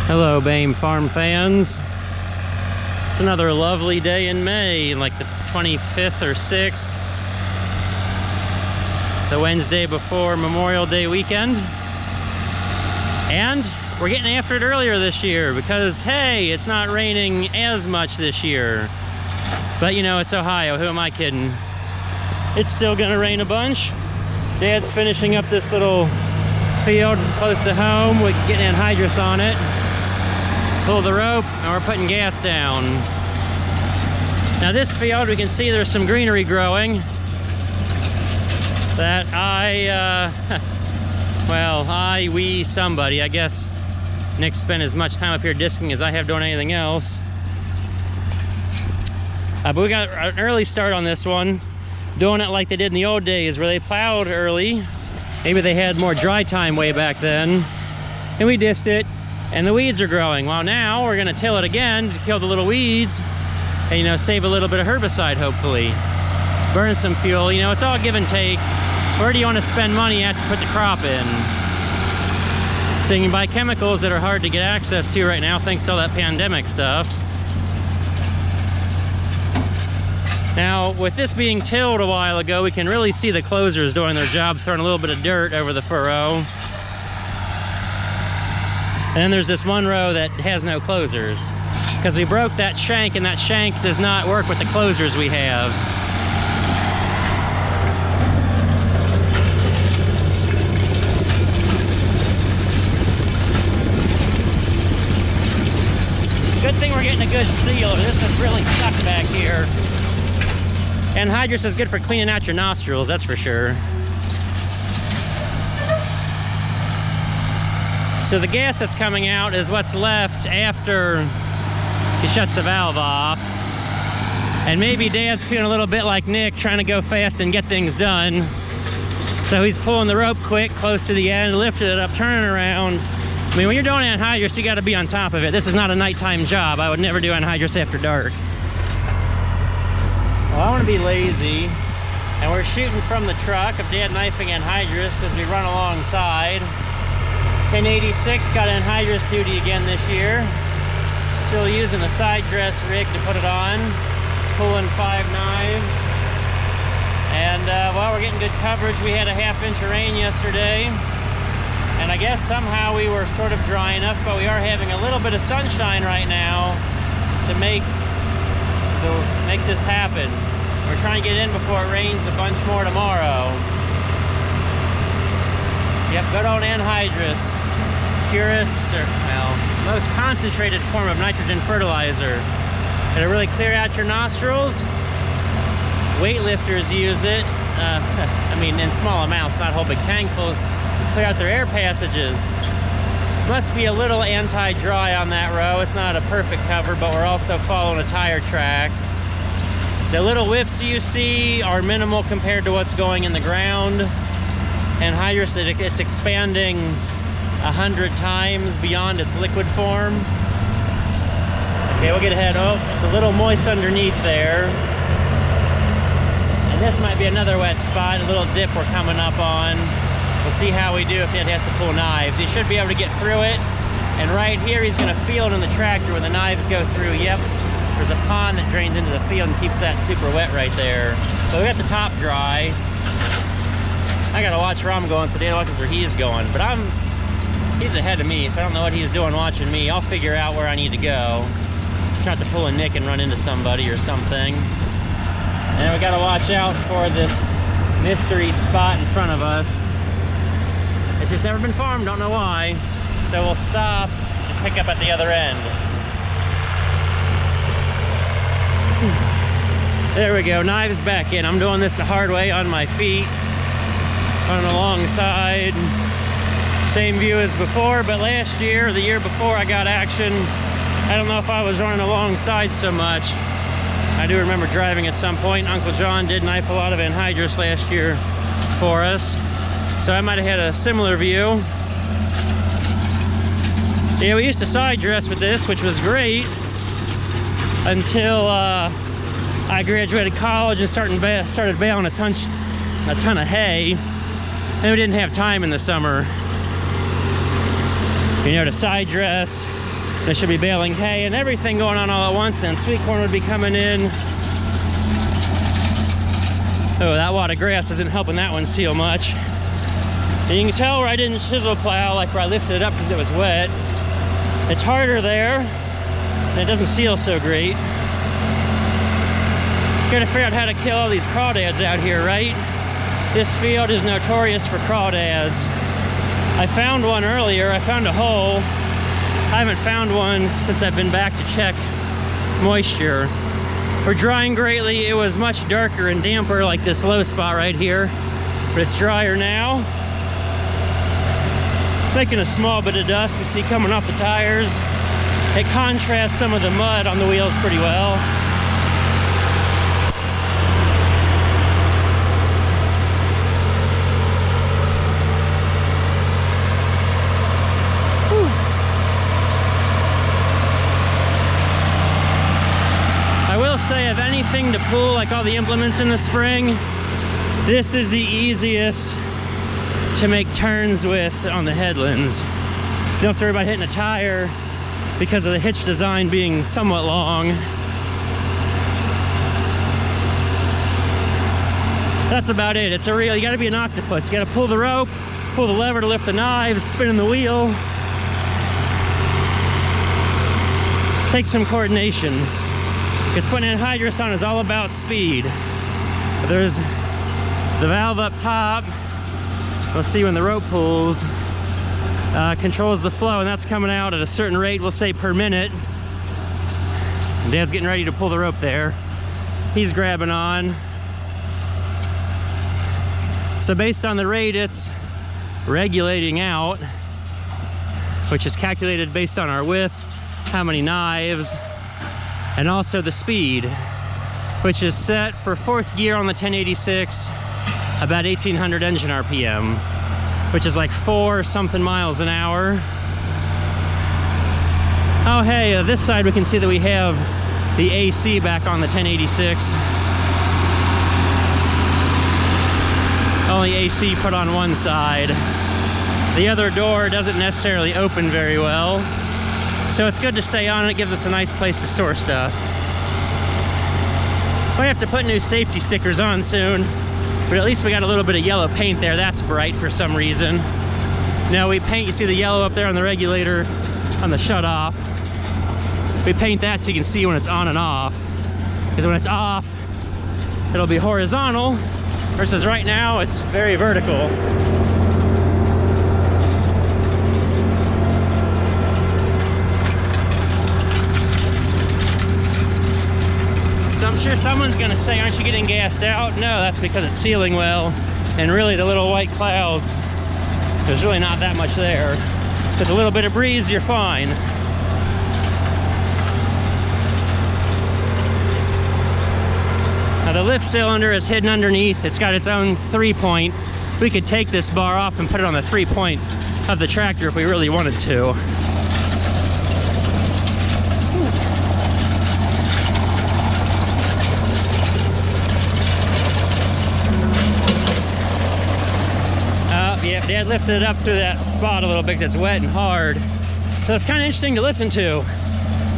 Hello, BAME Farm fans. It's another lovely day in May, like the 25th or 6th, the Wednesday before Memorial Day weekend. And we're getting after it earlier this year because, hey, it's not raining as much this year. But you know, it's Ohio, who am I kidding? It's still gonna rain a bunch. Dad's finishing up this little field close to home. We're getting anhydrous on it. Pull the rope, and we're putting gas down. Now this field, we can see there's some greenery growing that somebody, I guess Nick spent as much time up here disking as I have doing anything else. But we got an early start on this one, doing it like they did in the old days where they plowed early. Maybe they had more dry time way back then. And we dissed it. And the weeds are growing. Well, now we're gonna till it again to kill the little weeds and, you know, save a little bit of herbicide, hopefully. Burn some fuel, you know, it's all give and take. Where do you wanna spend money after you put the crop in? So you can buy chemicals that are hard to get access to right now thanks to all that pandemic stuff. Now, with this being tilled a while ago, we can really see the closers doing their job, throwing a little bit of dirt over the furrow. And then there's this one row that has no closers because we broke that shank, and that shank does not work with the closers we have. Good thing we're getting a good seal. This would really suck back here. Anhydrous is good for cleaning out your nostrils, that's for sure. So the gas that's coming out is what's left after he shuts the valve off. And maybe Dad's feeling a little bit like Nick, trying to go fast and get things done. So he's pulling the rope quick, close to the end, lifting it up, turning around. I mean, when you're doing anhydrous, you gotta be on top of it. This is not a nighttime job. I would never do anhydrous after dark. Well, I wanna be lazy. And we're shooting from the truck of Dad knifing anhydrous as we run alongside. 1086 got anhydrous duty again this year. Still using the side dress rig to put it on. Pulling 5 knives. And well, we're getting good coverage. We had a ½ inch of rain yesterday. And I guess somehow we were sort of dry enough, but we are having a little bit of sunshine right now to make this happen. We're trying to get in before it rains a bunch more tomorrow. Yep, good old anhydrous. Purest, or, well, most concentrated form of nitrogen fertilizer. It'll really clear out your nostrils. Weightlifters use it. I mean, in small amounts, not whole big tankfuls. Clear out their air passages. Must be a little anti-dry on that row. It's not a perfect cover, but we're also following a tire track. The little whiffs you see are minimal compared to what's going in the ground. Anhydrous, it's expanding 100 times beyond its liquid form. Okay, we'll get ahead. Oh, it's a little moist underneath there. And this might be another wet spot, a little dip we're coming up on. We'll see how we do if Dad has to pull knives. He should be able to get through it. And right here, he's gonna feel it in the tractor where the knives go through. Yep, there's a pond that drains into the field and keeps that super wet right there. So we got the top dry. I gotta watch where I'm going so Dad watches where he's going. But he's ahead of me, so I don't know what he's doing watching me. I'll figure out where I need to go. Try not to pull a Nick and run into somebody or something. And then we gotta watch out for this mystery spot in front of us. It's just never been farmed, don't know why. So we'll stop and pick up at the other end. There we go, knives back in. I'm doing this the hard way on my feet. Running alongside. Same view as before, but last year or the year before I got action. I don't know if I was running alongside so much. I do remember driving at some point. Uncle John did knife a lot of anhydrous last year for us. So I might have had a similar view. Yeah, we used to side dress with this, which was great until I graduated college and started baling a ton of hay. And we didn't have time in the summer, you know, to side dress They should be baling hay and everything going on all at once. Then sweet corn would be coming in. Oh, that wad of grass isn't helping that one seal much. And you can tell where I didn't chisel plow, like where I lifted it up because it was wet. It's harder there, and it doesn't seal so great. Gotta figure out how to kill all these crawdads out here, right? This field is notorious for crawdads. I found one earlier, I found a hole. I haven't found one since I've been back to check moisture. We're drying greatly. It was much darker and damper like this low spot right here, but it's drier now. Making a small bit of dust we see coming off the tires. It contrasts some of the mud on the wheels pretty well. I will say, if anything to pull, like all the implements in the spring, this is the easiest to make turns with on the headlands. You don't have to worry about hitting a tire because of the hitch design being somewhat long. That's about it. It's a real, you gotta be an octopus. You gotta pull the rope, pull the lever to lift the knives, spinning the wheel. Takes some coordination. Because putting anhydrous on is all about speed. There's the valve up top. We'll see when the rope pulls. Controls the flow, and that's coming out at a certain rate, we'll say per minute. Dad's getting ready to pull the rope there. He's grabbing on. So based on the rate it's regulating out, which is calculated based on our width, how many knives, and also the speed, which is set for 4th gear on the 1086, about 1800 engine RPM, which is like 4 something miles an hour. Oh hey, this side we can see that we have the AC back on the 1086. Only AC put on one side. The other door doesn't necessarily open very well, so it's good to stay on. It gives us a nice place to store stuff. We have to put new safety stickers on soon, but at least we got a little bit of yellow paint there. That's bright for some reason. Now we paint, you see the yellow up there on the regulator, on the shut off. We paint that so you can see when it's on and off. Because when it's off, it'll be horizontal, versus right now it's very vertical. So I'm sure someone's gonna say, aren't you getting gassed out? No, that's because it's sealing well. And really the little white clouds, there's really not that much there. With a little bit of breeze, you're fine. Now the lift cylinder is hidden underneath. It's got its own 3-point. We could take this bar off and put it on the 3-point of the tractor if we really wanted to. Yeah, Dad lifted it up through that spot a little bit because it's wet and hard. So it's kind of interesting to listen to.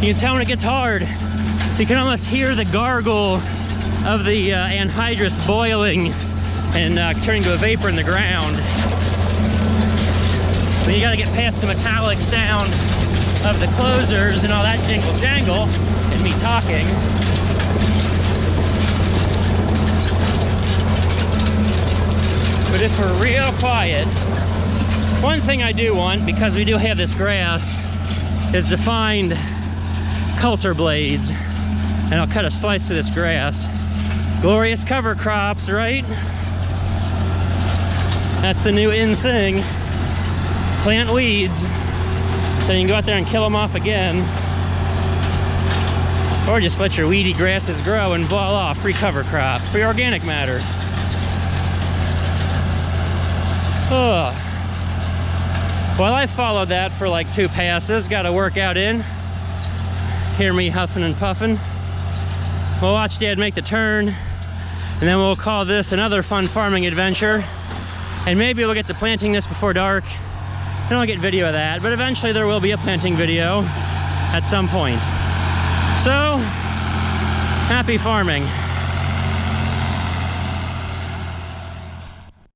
You can tell when it gets hard. You can almost hear the gargle of the anhydrous boiling and turning to a vapor in the ground. But you got to get past the metallic sound of the closers and all that jingle jangle and me talking. But if we're real quiet, one thing I do want, because we do have this grass, is to find coulter blades. And I'll cut a slice through this grass. Glorious cover crops, right? That's the new in thing. Plant weeds, so you can go out there and kill them off again. Or just let your weedy grasses grow and voila, free cover crop, free organic matter. Oh. Well, I followed that for like 2 passes. Got a workout in. Hear me huffing and puffing. We'll watch Dad make the turn, and then we'll call this another fun farming adventure. And maybe we'll get to planting this before dark. I don't get video of that, but eventually there will be a planting video. at some point. So, happy farming.